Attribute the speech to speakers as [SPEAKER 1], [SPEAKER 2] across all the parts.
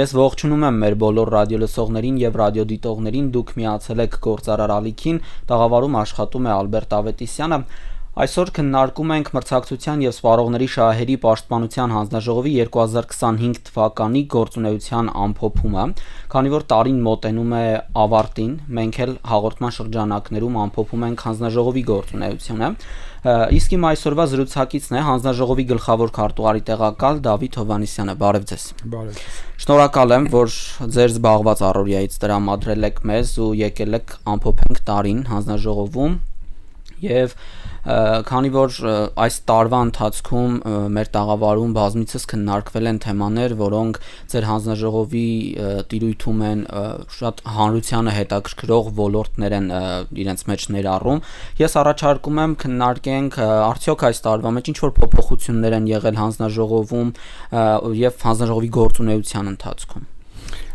[SPEAKER 1] Ես ողջունում եմ մեր բոլոր ռադիոլսողներին եւ ռադիոդիտողներին, դուք միացել եք Գործարար ալիքին, տաղավարում աշխատում է Ալբերտ Ավետիսյանը։ Այսօր քննարկում ենք մրցակցության եւ սպառողների շահերի պաշտպանության հանձնաժողովի 2025 թվականի գործունեության ամփոփումը, քանի որ տարին մոտենում է ավարտին, մենք էլ հաղորդման շրջանակներում ամփոփում ենք հանձնաժողովի գործունեությունը։ Իսկ իմ այսօրվա զրուցակիցն է հանձնաժողովի գլխավոր քարտուղարի տեղակալ Դավիթ Հովհաննիսյանը։ Բարև ձեզ։
[SPEAKER 2] Բարև։
[SPEAKER 1] Շնորհակալ եմ, որ ձեր զբաղված առօրյայից տրամադրել եք մեզ ու եկել եք ամփոփենք տարին հանձնաժողովում եւ քանի որ այս տարվա ընթացքում մեր տաղավարում բազմիցս քննարկվել են թեմաներ, որոնք ձեր հանձնաժողովի տիրույթում են շատ հանրությանը հետաքրքրող ոլորտներ են իրենց մեջ ներառում, ես առաջարկում եմ քննարկենք արդյոք այս տարվա մեջ ինչ որ փոփոխություններ են եղել հանձնաժողովում եւ հանձնաժողովի գործունեության ընթացքում։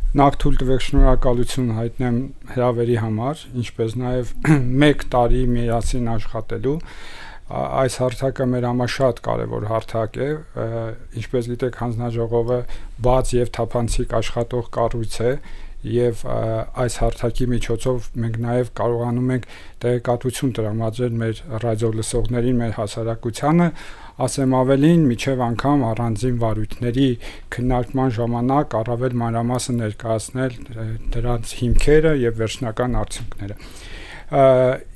[SPEAKER 2] Նախ թույլ տվեք շնորհակալություն հայտնեմ հրավերի համար, ինչպես նաև 1 տարի միասին աշխատելու։ Այս հարթակը մեր համար շատ կարևոր հարթակ է, ինչպես գիտեք, հանձնաժողովը բաց եւ թափանցիկ աշխատող կառույց է եւ այս հարթակի միջոցով մենք նաև կարողանում ենք տեղեկատվություն տրամադրել մեր ռադիոլսողներին, մեր հասարակությանը, ասեմ ավելին, միջև անգամ առանձին վարույթների քննարկման ժամանակ առավել մանրամասն ներկայացնել դրանց հիմքերը եւ վերջնական արդյունքները։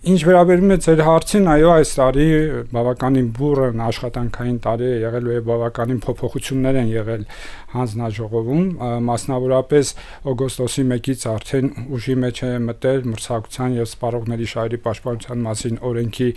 [SPEAKER 2] Ինչ վերաբերում է ձեր հարցին, այո, այս տարի բավականին բուռն աշխատանքային տարի է եղել ու բավականին փոփոխություններ են եղել հանձնաժողովում, մասնավորապես օգոստոսի 1-ից արդեն ուժի մեջ է մտել մրցակցության եւ սպառողների շահերի պաշտպանության մասին օրենքի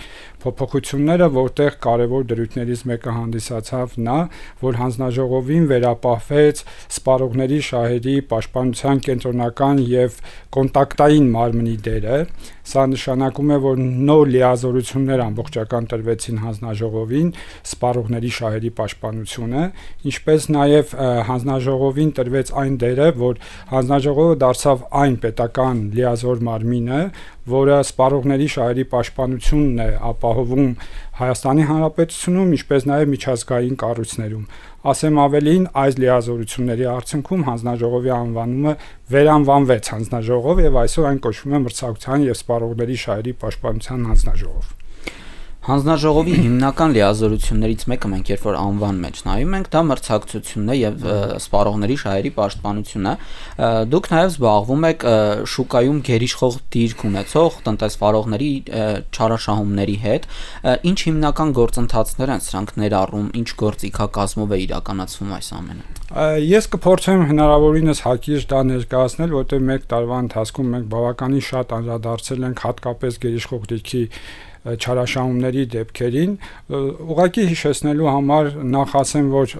[SPEAKER 2] փոփոխությունները, որտեղ կարևոր դրույթներից մեկը հանդիսացավ նա, որ հանձնաժողովին վերապահվեց սպառողների շահերի պաշտպանության կենտրոնական եւ կոնտակտային մարմնի դերը։ Սա նշանակում է, որ նոր լիազորություններ ամբողջական տրվեցին հանձնաժողովին սպառողների շահերի պաշտպանությունը, ինչպես նաև հանձնաժողովին տրվեց այն դերը, որ հանձնաժողովը դարձավ այն պետական լիազոր մարմինը, որը սպառողների շահերի պաշտպանությունն է ապահովում Հայաստանի Հանրապետությունում, ինչպես նաև միջազգային կառույցներում։ Ասեմ ավելին, այս լիազորությունների արդյունքում հանձնաժողովի անվանումը վերանվանվեց հանձնաժողով եւ այսօր այն կոչվում է մրցակցության եւ սպառողների շահերի պաշտպանության հանձնաժողով։
[SPEAKER 1] Հանձնաժողովի հիմնական լիազորություններից մեկը մենք երբ որ անվան մեջ նայում ենք, դա մրցակցությունն է եւ սպառողների շահերի պաշտպանությունը։ Դուք նաեւ զբաղվում եք շուկայում գերիշխող դիրք ունեցող տնտեսվարողների չարաշահումների հետ։ Ինչ հիմնական գործընթացներ են սրանք ներառում, ինչ գործիքակազմով է իրականացվում այս ամենը։
[SPEAKER 2] Ես կփորձեմ հնարավորինս հակիրճ դա ներկայացնել, որտեղ 1 տարվա ընթացքում մենք բավականին շատ անդրադարձել ենք հատկապես գերիշխող դիրքի չարաշահումների դեպքերին, ուղղակի հիշեցնելու համար նախ ասեմ, որ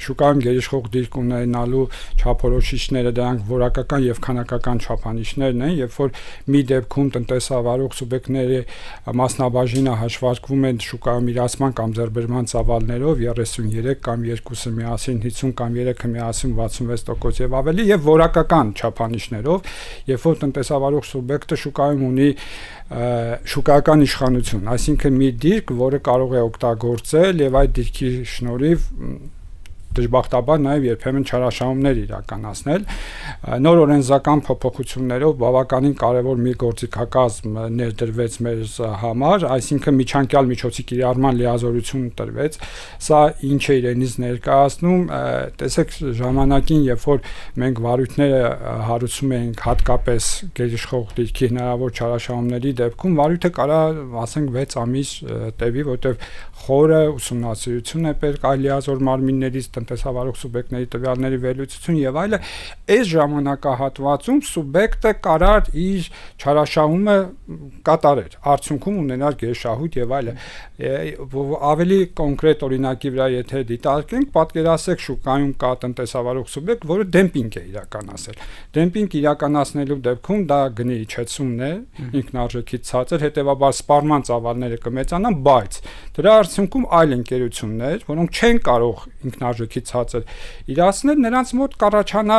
[SPEAKER 2] շուկայում գերիշխող դիրք ունենալու չափորոշիչները դրանք որակական եւ քանակական չափանիշներն են, երբ որ մի դեպքում տնտեսավարող սուբյեկտների մասնաբաժինը հաշվարկվում են շուկայում իրացման կամ ձեռբերման ծավալներով 33 կամ 2-ը միասին 50 կամ 3-ը միասին 66% եւ ավելի եւ որակական չափանիշներով, երբ որ տնտեսավարող սուբյեկտը շուկայում ունի շուկայական իշխանություն, այսինքն մի դիրք, որը կարող է օգտագործել եւ այդ դիրքի շնորհիվ դժբախտաբար նաև երբեմն չարաշահումներ իրականացնել։ Նոր օրենսդրական փոփոխություններով բավականին կարևոր մի գործիքակազմ ներդրվեց մեր համար, այսինքն միջանկյալ միջոցի կիրառման լիազորություն տրվեց։ Սա ինչ է իրենից ներկայացնում, տեսեք ժամանակին, երբ որ մենք վարույթները հարուցում էինք հատկապես գերիշխող դիրքի հնարավոր չարաշահումների դեպքում, վարույթը կարա ասենք 6 ամիս տևի, որտեղ խորը ուսումնասիրություն է պետք այլ լիազոր մարմիններից տնտեսավարող սուբյեկտների տվյալների վերլուծություն եւ այլը, այս ժամանակահատվածում սուբյեկտը կարար իր չարաշահումը կատարել, արդյունքում ունենալ գերշահույթ եւ այլը։ Ավելի կոնկրետ օրինակի վրա եթե դիտարկենք, պատկերացրեք շուկայում կա տնտեսավարող սուբյեկտ, որը դեմպինգ է իրականացել։ Դեմպինգ իրականացնելու դեպքում դա գնի իջեցումն է, ինքնարժեքից ցածր, հետեւաբար սպառման ծավալները կմեծանան, բայց դրա արդյունքում այլ ընկերություններ, որոնք չեն կարող ինքնարժեքի ցածր իրացնել, նրանց մոտ կառաջանա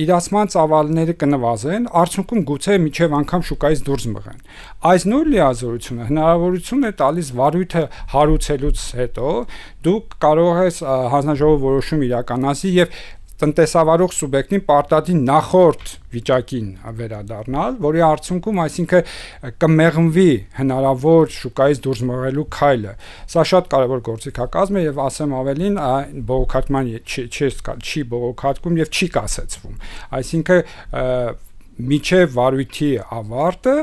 [SPEAKER 2] իրացման ծավալները կնվազեն, արդյունքում գուցե միջև անգամ շուկայից դուրս մղեն։ Այս նոր լիազորությունը հնարավորություն է տալիս վարույթը հարուցելուց հետո դուք կարող ես հանձնաժողով որոշում իրականացնել եւ տնտեսավարող սուբյեկտին պարտադիր նախորդ վիճակին վերադառնալ, որի արդյունքում, այսինքն կմեղմվի հնարավոր շուկայից դուրս մղելու քայլը։ Սա շատ կարևոր գործիքակազմ է եւ ասեմ ավելին, բողոքարկման չի բողոքարկում եւ չի կասեցվում։ Այսինքն միջև վարույթի ավարտը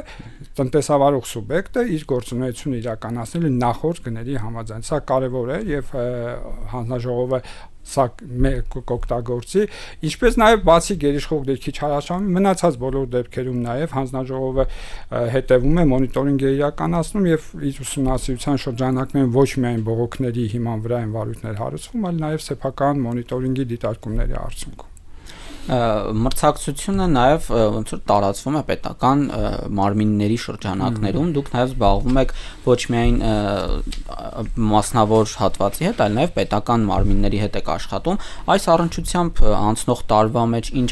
[SPEAKER 2] տնտեսավարող սուբյեկտը իր գործունեությունը իրականացնել է նախորդ գների համաձայն։ Սա կարևոր է եւ հանձնաժողովը սա կօգտագործի, ինչպես նաև բացի գերիշխող դիրքի չարաշահումի մնացած բոլոր դեպքերում նաև հանձնաժողովը հետևում է, մոնիտորինգ է իրականացնում եւ իր ուսումնասիրության շրջանակներում ոչ միայն բողոքների հիման վրա են վարույթներ հարուցվում, այլ նաև սեփական մոնիտորինգի դիտարկումների արդյունքում։
[SPEAKER 1] Մրցակցությունը նաև ոնց որ տարածվում է պետական մարմինների շրջանակներում, դուք նաև զբաղվում եք ոչ միայն մասնավոր հատվածի հետ, այլ նաև պետական մարմինների հետ եք աշխատում։ Այս առնչությամբ անցնող տարվա մեջ ինչ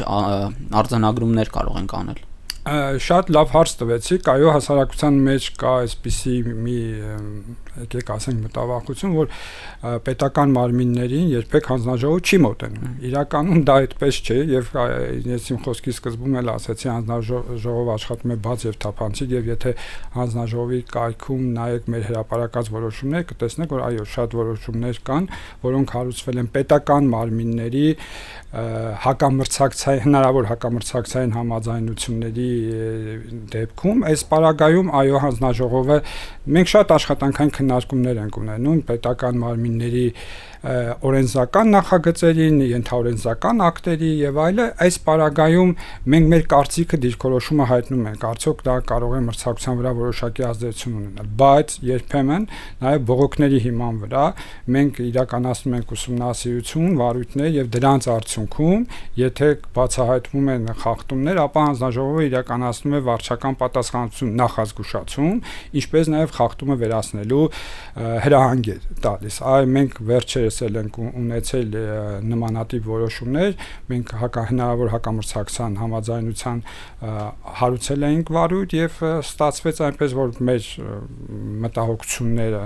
[SPEAKER 1] արձանագրումներ կարող ենք անել։
[SPEAKER 2] Շատ լավ հարց տվեցիք, այո, հասարակության մեջ կա այսպիսի մի եկեք ասենք մտավախություն, որ պետական մարմիններին երբեք հանձնաժողովը չի մոտենում։ Իրականում դա այդպես չէ եւ ես իմ խոսքի սկզբում էլ ասացի, հանձնաժողովը աշխատում է բաց եւ թափանցիկ եւ եթե հանձնաժողովի կայքում նայեք մեր հրապարակած որոշումները, կտեսնեք, որ այո, շատ որոշումներ կան, որոնք հարուցվել են պետական մարմինների հնարավոր հակամրցակցային համաձայնությունների դեպքում, այս պարագայում այո հանձնաժողովը մենք շատ աշխատանքային քննարկումներ ենք ունենում պետական մարմինների օրենսդրական նախագծերին, ենթաօրենսդրական ակտերի եւ այլը, այս պարագայում մենք մեր կարծիքը դիրքորոշումը հայտնում ենք, արդյոք դա կարող է մրցակցության վրա որոշակի ազդեցություն ունենալ, բայց երբեմն նաեւ բողոքների հիման վրա մենք իրականացնում ենք ուսումնասիրություն, վարույթներ եւ դրանց արդյունքում, եթե բացահայտվում են խախտումներ, ապա հանձնաժողովը իրականացնում է վարչական պատասխանատվություն նախազգուշացում, ինչպես նաեւ խախտումը վերացնելու հրահանգ է տալիս։ Այ մենք վերջերս ենք ունեցել նմանատիպ որոշումներ, մենք հնարավոր հակամրցակցության համաձայնության հարուցել էինք վարույթ եւ ստացվեց այնպես, որ մեր մտահոգությունները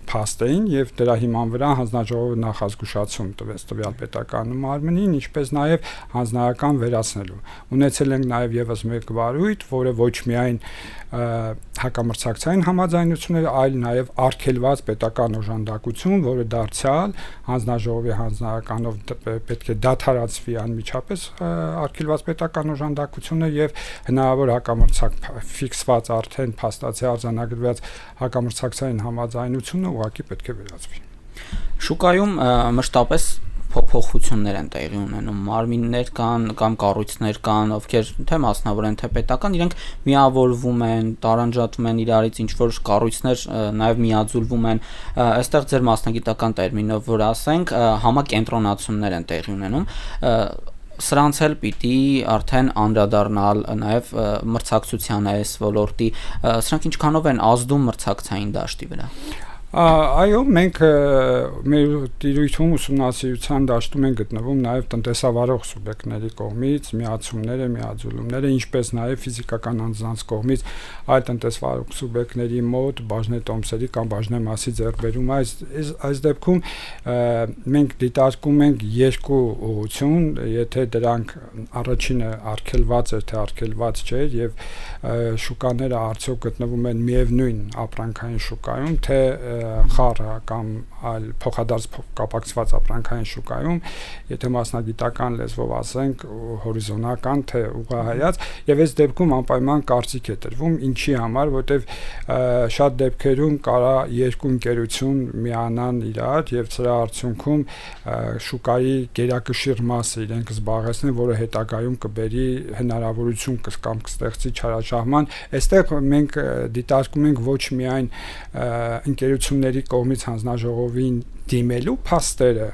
[SPEAKER 2] փաստ էին եւ դրա հիման վրա հանձնաժողովը նախազգուշացում տվեց տվյալ պետական մարմնին, ինչպես նաեւ հանձնարարական վերացնելու։ Ունեցել ենք նաեւ եւս մեկ վարույթ, որը ոչ միայն հակամրցակցային համաձայնություններ, այլ նաեւ արգելված պետական օժանդակություն, որը դարձյալ հանձնաժողովի հանձնարարականով պետք է դադարեցվի անմիջապես արգելված պետական օժանդակությունը եւ հնարավոր ֆիքսված արդեն փաստացի արձանագրված հակամրցակցային համաձայնությունը ուղղակի պետք է վերացվի։
[SPEAKER 1] Շուկայում մշտապես փոփոխություններ են տեղի ունենում, մարմիններ կան կամ կառույցներ կան, ովքեր թե մասնավոր են, թե պետական, իրենք միավորվում են, տարանջատվում են իրարից, ինչ որ կառույցներ նաև միաձուլվում են, այստեղ ձեր մասնագիտական տերմինով որ ասենք, համակենտրոնացումներ են տեղի ունենում, սրանց էլ պիտի արդեն անդրադառնալ նաև մրցակցության այս ոլորտի, սրանք ինչքանով են ազդում մրցակցային դաշտի վրա։
[SPEAKER 2] Այո, մենք մեր տիրույթում ուսումնասիրության դաշտում են գտնվում նաև տնտեսավարող սուբյեկտների կողմից միացումները, միաձուլումները, ինչպես նաև ֆիզիկական անձանց կողմից այլ տնտեսավարող սուբյեկտների մոտ բաժնետոմսերի կամ բաժնեմասի ձեռքբերում։ Այս դեպքում մենք դիտարկում ենք երկու ուղղություն, եթե դրանք առաջինը արգելված է, թե արգելված չէ եւ շուկաները արդյոք գտնվում են միևնույն ապրանքային շուկայում, թե խառը կամ այլ փոխադարձ կապակցված ապրանքային շուկայում, եթե մասնագիտական լեզվով ասենք, հորիզոնական թե ուղղահայաց, եւ այս դեպքում անպայման կարծիք է տրվում, ինչի համար, որտեվ շատ դեպքերում կարա երկու ընկերություն միանան իրար եւ սրա արդյունքում շուկայի գերակշիռ մասը իրենք զբաղեցնեն, որը հետագայում կբերի հնարավորություն կամ կստեղծի չարաշահման։ Այստեղ մենք դիտարկում ենք ոչ միայն ընկերությունների կողմից հանձնաժողովին դիմելու փաստերը,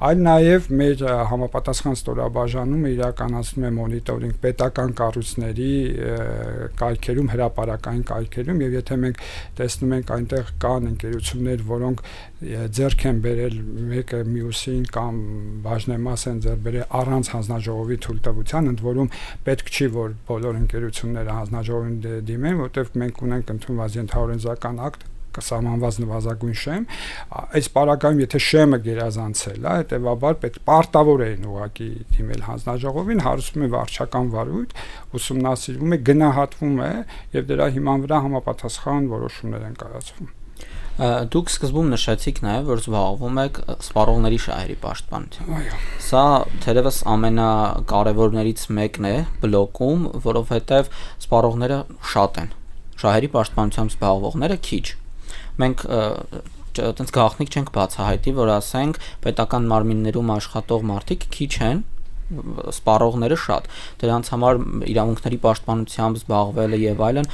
[SPEAKER 2] այլ նաև մեր համապատասխան ստորաբաժանումը իրականացնում է մոնիտորինգ պետական կառույցների կայքերում, հրապարակային կայքերում եւ եթե մենք տեսնում ենք այնտեղ կան ընկերություններ, որոնք ձեռք են բերել մեկը մյուսին կամ բաժնեմաս են ձեռք բերել առանց հանձնաժողովի թույլտվության, ընդ որում պետք չի որ բոլոր ընկերությունները հանձնաժողովին դիմեն, որտեղ մենք ունենք ընդունված ենթաօրենսդրական ակտ կսահմանված նվազագույն շեմ, այս պարագայում եթե շեմը գերազանցել է, հետեւաբար պետք պարտավոր էին ուղղակի դիմել հանձնաժողովին, հարուցվում է վարչական վարույթ, ուսումնասիրվում է, գնահատվում է եւ դրա հիման վրա համապատասխան որոշումներ են կայացվում։
[SPEAKER 1] Դուք սկզբում նշեցիք նաև, որ զբաղվում եք սպառողների շահերի պաշտպանությամբ։
[SPEAKER 2] Այո։
[SPEAKER 1] Սա թերևս ամենակարևորներից մեկն է բլոկում, որովհետև սպառողները շատ են, շահերի պաշտպանությամբ զբաղվողները քիչ։ Մենք այտենց գաղտնիք չենք բացահայտի, որ ասենք պետական մարմիններում աշխատող մարդիկ քիչ են, սպառողները շատ, դրանց համար իրավունքների պաշտպանությամբ զբաղվելը եւ այլն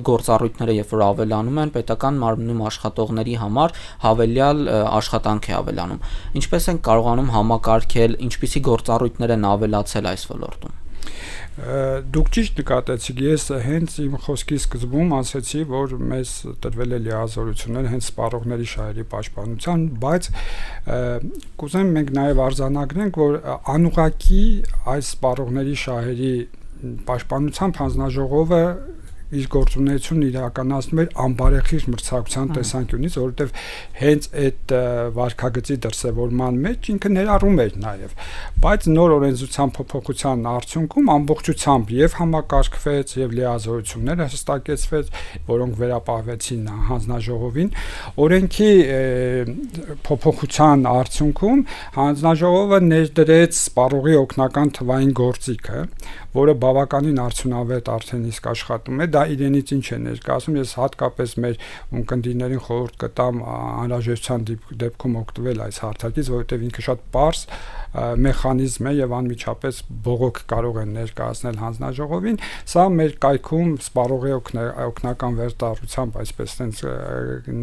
[SPEAKER 1] գործառույթները երբ որ ավելանում են, պետական մարմնում աշխատողների համար հավելյալ աշխատանք է ավելանում։ Ինչպես են կարողանում համակարգել, ինչպիսի գործառույթներ են ավելացել այս ոլորտում։
[SPEAKER 2] Դուք ճիշտ նկատեցիք, ես հենց իմ խոսքի սկզբում ասացի, որ մեզ տրվել է լիազորություններ հենց սպառողների շահերի պաշտպանության, բայց կուզեմ մենք նաև արձանագրենք, որ անուղղակի այս սպառողների շահերի պաշտպանությամբ հանձնաժողովը իր գործունեությունն իրականացնում էր անբարեխիղճ մրցակցության տեսանկյունից, որովհետև հենց այդ վարքագծի դրսևորման մեջ ինքը ներառում էր նաև, բայց նոր օրենսդրության փոփոխության արդյունքում ամբողջությամբ եւ համակարգվեց եւ լիազորությունները հստակեցվեց, որոնք վերապահվեցին հանձնաժողովին, օրենքի փոփոխության արդյունքում հանձնաժողովը ներդրեց սպառողի օգնական թվային գործիքը, որը բավականին արդյունավետ արդեն իսկ աշխատում է, դա իրենից ինչ է ներկայացնում, ես հատկապես մեր ունկնդիրներին խորհուրդ կտամ անհրաժեշտության դեպքում օգտվել այս հարթակից, որովհետև ինքը շատ պարզ մեխանիզմ է եւ անմիջապես բողոք կարող են ներկայացնել հանձնաժողովին, սա մեր կայքում սպառողի օգնական վերտարությամբ այսպես տենց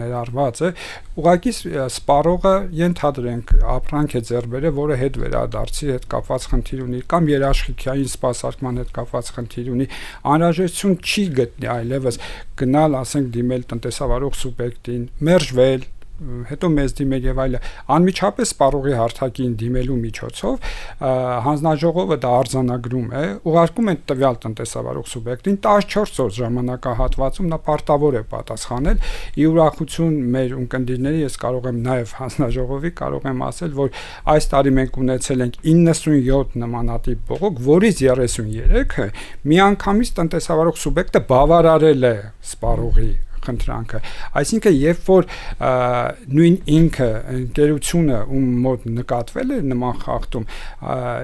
[SPEAKER 2] ներառված է, ուղղակի սպառողը ենթադրենք ապրանք է ձեռք բերել, որը հետ վերադարձի հետ կապված խնդիր ունի կամ երաշխիքային սպասարկման հետ կապված խնդիր ունի, անհրաժեշտություն չի գտնի այլևս գնալ, ասենք դիմել տնտեսավարող սուբյեկտին, մերժվել, հետո մեզ դիմել եւ այլն, անմիջապես սպառողի հարթակին դիմելու միջոցով հանձնաժողովը դա արձանագրում է, ուղարկում են տվյալ տնտեսավարող սուբյեկտին 14 օր ժամանակահատվածում նա պարտավոր է պատասխանել, ի ուրախություն մեր ունկնդիրների ես կարող եմ նաեւ հանձնաժողովի կարող եմ ասել, որ այս տարի մենք ունեցել ենք 97 նմանատիպ բողոք, որից 33-ը միանգամից տնտեսավարող սուբյեկտը բավարարել է սպառողի խնդրանքը, այսինքն երբ որ նույն ինքը ընկերությունը ում մոտ նկատվել է նման խախտում,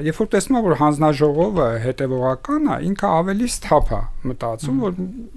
[SPEAKER 2] երբ որ տեսնում է որ հանձնաժողովը հետևողական է, ինքը ավելի սթափ է մտածում, որ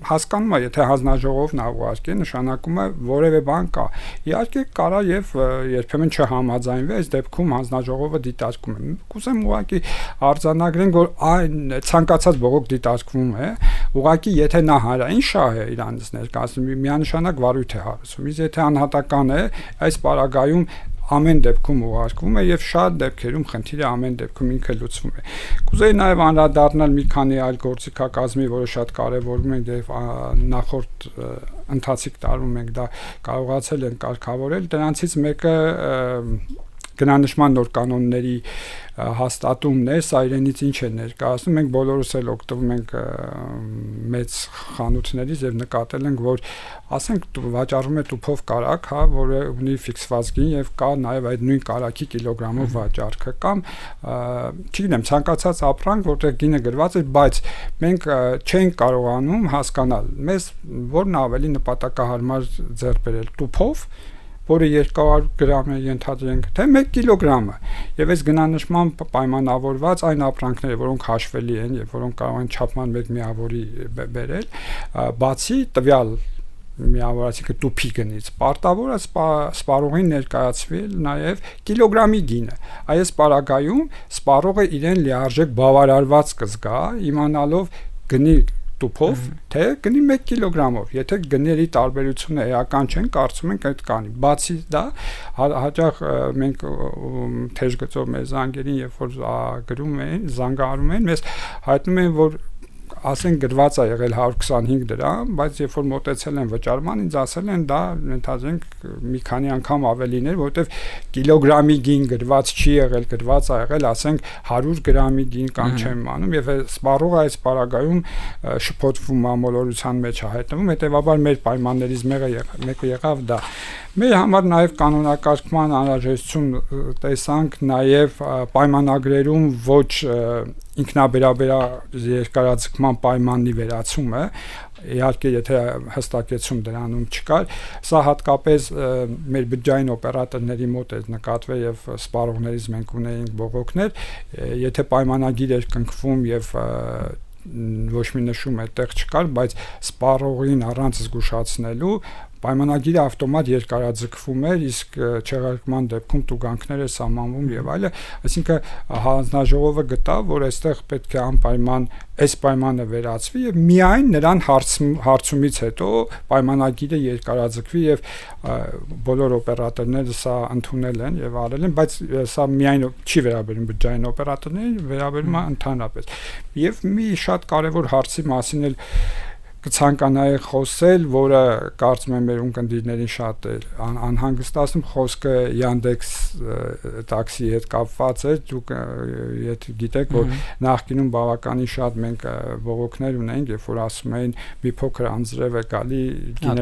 [SPEAKER 2] հասկանում է, եթե հանձնաժողովն ուղարկի, նշանակում է որևէ բան կա։ Իհարկե կարա եւ երբեմն չհամաձայնվի, այս դեպքում հանձնաժողովը դիտարկում է։ Կուզեմ ուղղակի արձանագրենք, որ այն ցանկացած բողոք դիտարկվում է, ուղղակի եթե նա հանրային շահ է իրանից ներկայացնում, միանշանակ վարույթ է հարուցում, իսկ եթե անհատական է, այս պարագայում ամեն դեպքում ուղարկվում է եւ շատ դեպքերում խնդիրը ամեն դեպքում ինքը լուծվում է։ Կուզեի նաեւ անդրադառնալ մի քանի այլ գործիքակազմի, որը շատ կարեւորում են եւ նախորդ ընթացիկ տարում մենք դա կարողացել ենք կարգավորել, դրանցից մեկը գնանշման նոր կանոնների հաստատումն է, սա իրենից ինչ է ներկայացնում, մենք բոլորս էլ օգտվում ենք մեծ խանութներից եւ նկատել ենք, որ ասենք վաճառում է տուփով կարակ, հա, որը ունի ֆիքսված գին եւ կա նաեւ այդ նույն կարակի կիլոգրամով վաճառքը կամ չգիտեմ, ցանկացած ապրանք, որտեղ գինը գրված է, բայց մենք չենք կարողանում հասկանալ, մեզ որն ավելի նպատակահարմար ձեռք բերել տուփով, որը 200 գրամ է ենթադրենք, թե 1 կիլոգրամը, եւ այս գնանշման պայմանավորված այն ապրանքները, որոնք հաշվելի են եւ որոնք կարող են չափման 1 միավորի բերել, բացի տվյալ միավորացի տուփի գնից, պարտավոր է սպառողին ներկայացվել նաեւ կիլոգրամի գինը։ Այս պարագայում սպառողը իրեն լիարժեք բավարարված կզգա, իմանալով գնի տուփով, թե գնի 1 կիլոգրամով, եթե գների տարբերությունը էական չեն, կարծում ենք այդ կանի։ Բացի դա, հաճախ մենք թեժ գծով մեր զանգերին, երբ որ գրում են, զանգահարում են, մեզ հայտնում են, որ ասենք գրված է եղել 125 դրամ, բայց երբ որ մոտեցել են վճարման, ինձ ասել են դա ընդհանրենք մի քանի անգամ ավելին էր, որովհետև կիլոգրամի գին գրված չի եղել, գրված է եղել, ասենք 100 գրամի գին կամ չեմ անում, եւ սպառողը այս պարագայում շփոթվում է, մոլորության մեջ է հայտնվում, հետեւաբար մեր պայմաններից մեկը եղավ դա։ Մեր համար նաև կանոնակարգման անհրաժեշտություն տեսանք նաև պայմանագրերում ոչ ինքնաբերաբեր երկարաձգման պայմանի վերացումը, իհարկե եթե հստակեցում դրանում չկար, սա հատկապես մեր բջջային օպերատորների մոտ է նկատվել եւ սպառողներից մենք ունեինք բողոքներ, եթե պայմանագիր էր կնքվում եւ ոչ մի նշում այդտեղ չկար, բայց սպառողին առանց զգուշացնելու պայմանագիրը ավտոմատ երկարաձգվում էր, իսկ չեղարկման դեպքում տուգանքները սահմանվում եւ այլը, այսինքն հանձնաժողովը գտավ, որ այստեղ պետք է անպայման այս պայմանը վերացվի եւ միայն նրան հարցումից հետո պայմանագիրը երկարաձգվի եւ բոլոր օպերատորները սա ընդունել են եւ արել են, բայց սա միայն չի վերաբերում բջջային օպերատորներին, վերաբերում է ընդհանրապես։ Եվ մի շատ կարեւոր հարցի մասին էլ կցանկանայի խոսել, որը կարծում եմ մեր ունկնդիրներին շատ է անհանգստացնում, խոսքը Yandex տաքսիի հետ կապված է, դուք եթե գիտեք, որ նախկինում բավականին շատ մենք բողոքներ ունենք, երբ որ ասում էին մի փոքր անձրև է գալի,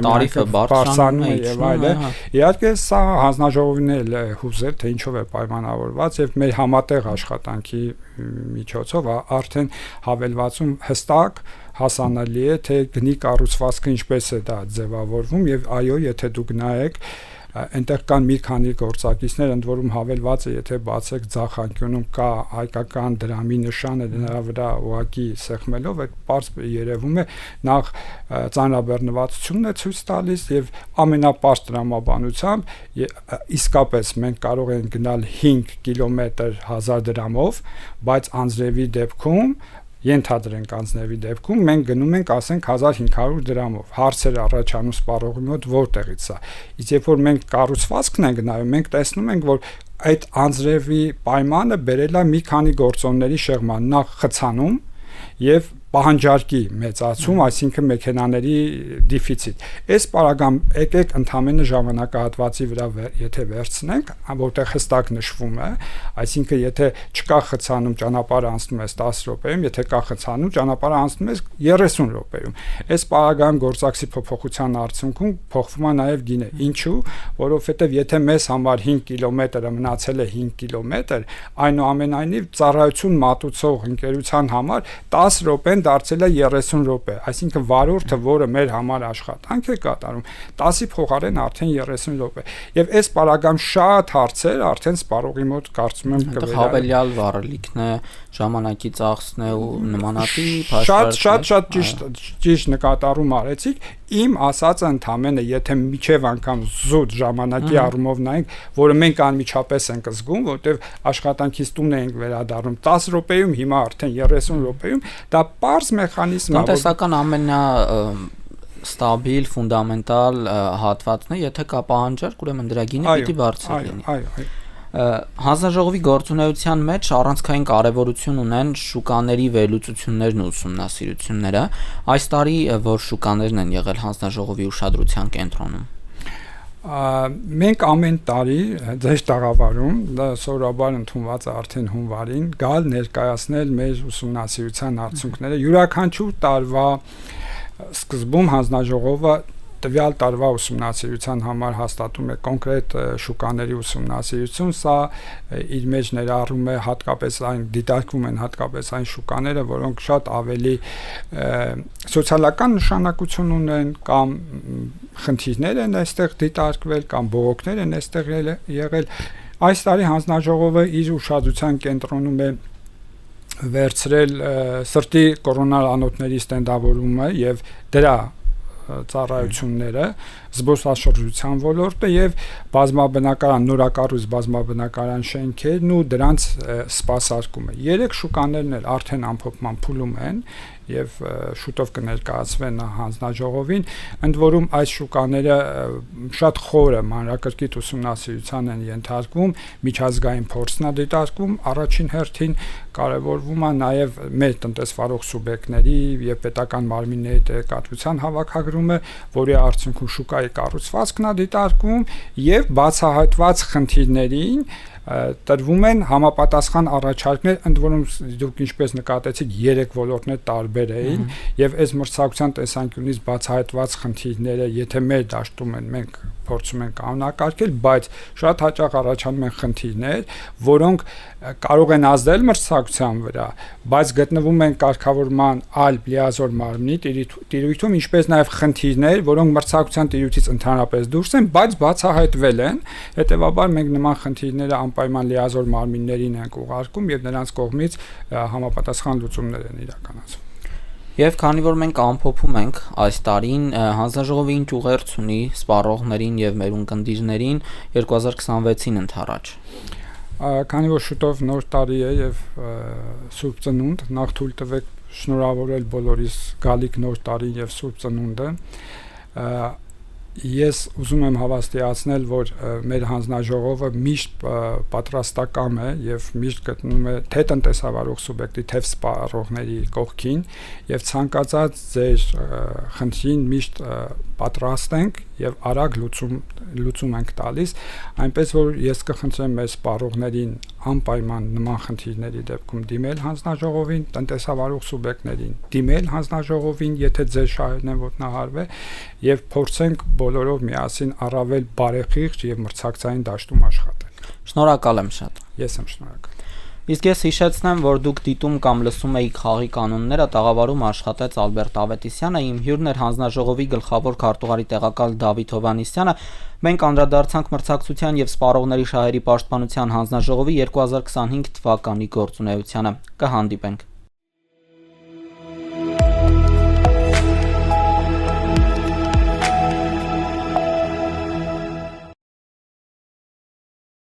[SPEAKER 1] տարիֆը բարձրանում է
[SPEAKER 2] եւ այլն։ Իհարկե սա հանձնաժողովին էլ հուզել, թե ինչով է պայմանավորված եւ մեր համատեղ աշխատանքի միջոցով արդեն հավելվածում հստակ հասանելի է, թե գնի կառուցվածքը ինչպես է դա ձևավորվում եւ այո, եթե դուք նայեք, այնտեղ կան մի քանի գործակիցներ, ընդ որում հավելվածը, եթե բացեք ձախանկյունում կա հայկական դրամի նշանը, նրա վրա ուղակի սեղմելով, այդ պարզ երևում է նախ ծանրաբեռնվածությունն է ցույց տալիս եւ ամենապարզ դրամաբանությամբ իսկապես մենք կարող ենք գնալ 5 կիլոմետր 1000 դրամով, բայց անձրևի դեպքում ենթադրենք անձնեւի դեպքում մենք գնում ենք ասենք 1500 դրամով հարցեր առաջանում սպառողի մոտ որտեղից է իսկ երբ որ մենք կառուցվածքն ենք նայում մենք տեսնում ենք որ այդ անձրևի պայմանը բերել է մի քանի գործոնների շեղման նախ խցանում եւ պահանջարկի մեծացում, այսինքն մեքենաների դեֆիցիտ։ Այս պարագայում եկեք ընդհանրապես ժամանակահատվածի վրա եթե վերցնենք, որտեղ հստակ նշվում է, այսինքն եթե չկա խցանում, ճանապարհը անցնում է 10 րոպեում, եթե կա խցանում, ճանապարհը անցնում է 30 րոպեում։ Այս պարագայում գործակցի փոփոխության արդյունքում փոխվում է նաև գինը։ Ինչու՞, որովհետև եթե մեզ համար 5 կիլոմետրը մնացել է 5 կիլոմետր, այնուամենայնիվ ծառայություն մատուցող ընկերության համար 10 րոպեն դարձել է 30 րոպե, այսինքն վարորդը, որը մեր համար աշխատանք է կատարում, 10-ի փոխարեն արդեն 30 րոպե։ Եւ այս պարագայում շատ հարցեր արդեն սպառողի մոտ կարծում եմ կվերա։
[SPEAKER 1] Հավելյալ վառելիքն է, ժամանակի ծախսն է ու նմանատիպ
[SPEAKER 2] շատ ճիշտ նկատառում արեցիք։ Իմ ասածը ընդամենը, եթե միջև անգամ զուտ ժամանակի առումով նայենք, որը մենք անմիջապես ենք զգում, որտեղ աշխատանքից տուն ենք վերադառնում 10 րոպեում, հիմա արդեն 30 րոպեում, դա պարզ մեխանիզմ է։
[SPEAKER 1] Տնտեսական ամենա ստաբիլ, ֆունդամենտալ հատվածն է, եթե կա պահանջարկ, ուրեմն դրա գինը պիտի բարձր լինի։
[SPEAKER 2] Այո։
[SPEAKER 1] Հանձնաժողովի գործունեության մեջ առանցքային կարևորություն ունեն շուկաների վերլուծություններն ու ուսումնասիրությունները։ Այս տարի որ շուկաներն են եղել հանձնաժողովի ուշադրության կենտրոնում։
[SPEAKER 2] Մենք ամեն տարի ձեր տաղավարում, դա սովորաբար ընդունված է արդեն հունվարին, գալ ներկայացնել մեր ուսումնասիրության արդյունքները։ Յուրաքանչյուր տարվա սկզբում հանձնաժողովը տվյալ տարվա ուսումնասիրության համար հաստատում է կոնկրետ շուկաների ուսումնասիրություն, սա իր մեջ ներառում է հատկապես այն դիտարկվում են հատկապես այն շուկաները, որոնք շատ ավելի սոցիալական նշանակություն ունեն կամ խնդիրներ են այստեղ դիտարկվել կամ բողոքներ են այստեղ եղել։ Այս տարի հանձնաժողովը իր ուշադրության կենտրոնում է վերցրել սրտի կորոնարանոցների ստենդավորումը եւ դրա ծառայությունները, զբոսաշրջության ոլորտը եւ բազմաբնակարան նորակառույց բազմաբնակարան շենքերն ու դրանց սպասարկումը։ 3 շուկաներն էլ արդեն ամփոփման փուլում են եւ շուտով կներկայացվեն հանձնաժողովին, ընդ որում այս շուկաները շատ խորը մանրակրկիտ ուսումնասիրության են ենթարկվում, միջազգային փորձն է դիտարկվում, առաջին հերթին կարևորվում է նաեւ մեր տնտեսվարող սուբյեկտների եւ պետական մարմինների տեղեկատվության հավաքագրումը, որի արդյունքում շուկայի կառուցվածքն է դիտարկվում եւ բացահայտված խնդիրներին տրվում են համապատասխան առաջարկներ, ընդ որում դուք ինչպես նկատեցիք 3 ոլորտներ տարբեր էին եւ այս մրցակցության տեսանկյունից բացահայտված խնդիրները, եթե մեր դաշտում են, մենք փորձում ենք կանոնակարգել, բայց շատ հաճախ առաջանում են խնդիրներ, որոնք կարող են ազդել մրցակցության վրա, բայց գտնվում են կարգավորման այլ լիազոր մարմնի տիրույթում, ինչպես նաեւ խնդիրներ, որոնք մրցակցության տիրույթից ընդհանրապես դուրս են, բայց բացահայտվել են, հետեւաբար մենք նման խնդիրները անպայման լիազոր մարմիններին ենք ուղարկում եւ նրանց կողմից համապատասխան լուծումներ են իրականացվում։
[SPEAKER 1] Եվ քանի որ մենք ամփոփում ենք այս տարին, հանձնաժողովը ինչ ուղերձ ունի սպառողներին եւ մեր ունկնդիրներին 2026-ին ընդառաջ։
[SPEAKER 2] Քանի որ շուտով նոր տարի է եւ Սուրբ Ծնունդ, նախ թույլ տվեք շնորհավորել բոլորիս գալիք նոր տարին եւ Սուրբ Ծնունդը։ Ես ուզում եմ հավաստիացնել, որ մեր հանձնաժողովը միշտ պատրաստական է եւ միշտ գտնում է թե տնտեսավարող սուբյեկտի, թե սպառողների կողքին եւ ցանկացած ձեր խնդրին միշտ պատրաստ ենք եւ արագ լուծում ենք տալիս, այնպես որ ես կխնդրեմ մեր սպառողներին անպայման նման խնդիրների դեպքում դիմել հանձնաժողովին, տնտեսավարող սուբյեկտներին դիմել հանձնաժողովին, եթե ձեր շահերն են ոտնահարվել եւ փորձենք բոլորով միասին առավել բարեխիղճ եւ մրցակցային դաշտում աշխատել։
[SPEAKER 1] Շնորհակալ եմ շատ։
[SPEAKER 2] Ես եմ շնորհակալ։
[SPEAKER 1] Իսկ ես հիշեցնեմ, որ դուք դիտում կամ լսում եք խաղի կանոնները, տաղավարում աշխատեց Ալբերտ Ավետիսյանը, իմ հյուրն էր հանձնաժողովի գլխավոր քարտուղարի տեղակալ Դավիթ Հովհաննիսյանը։ Մենք անդրադարձանք մրցակցության եւ սպառողների շահերի պաշտպանության հանձնաժողովի 2025 թվականի գործունեությանը։ Կհանդիպենք։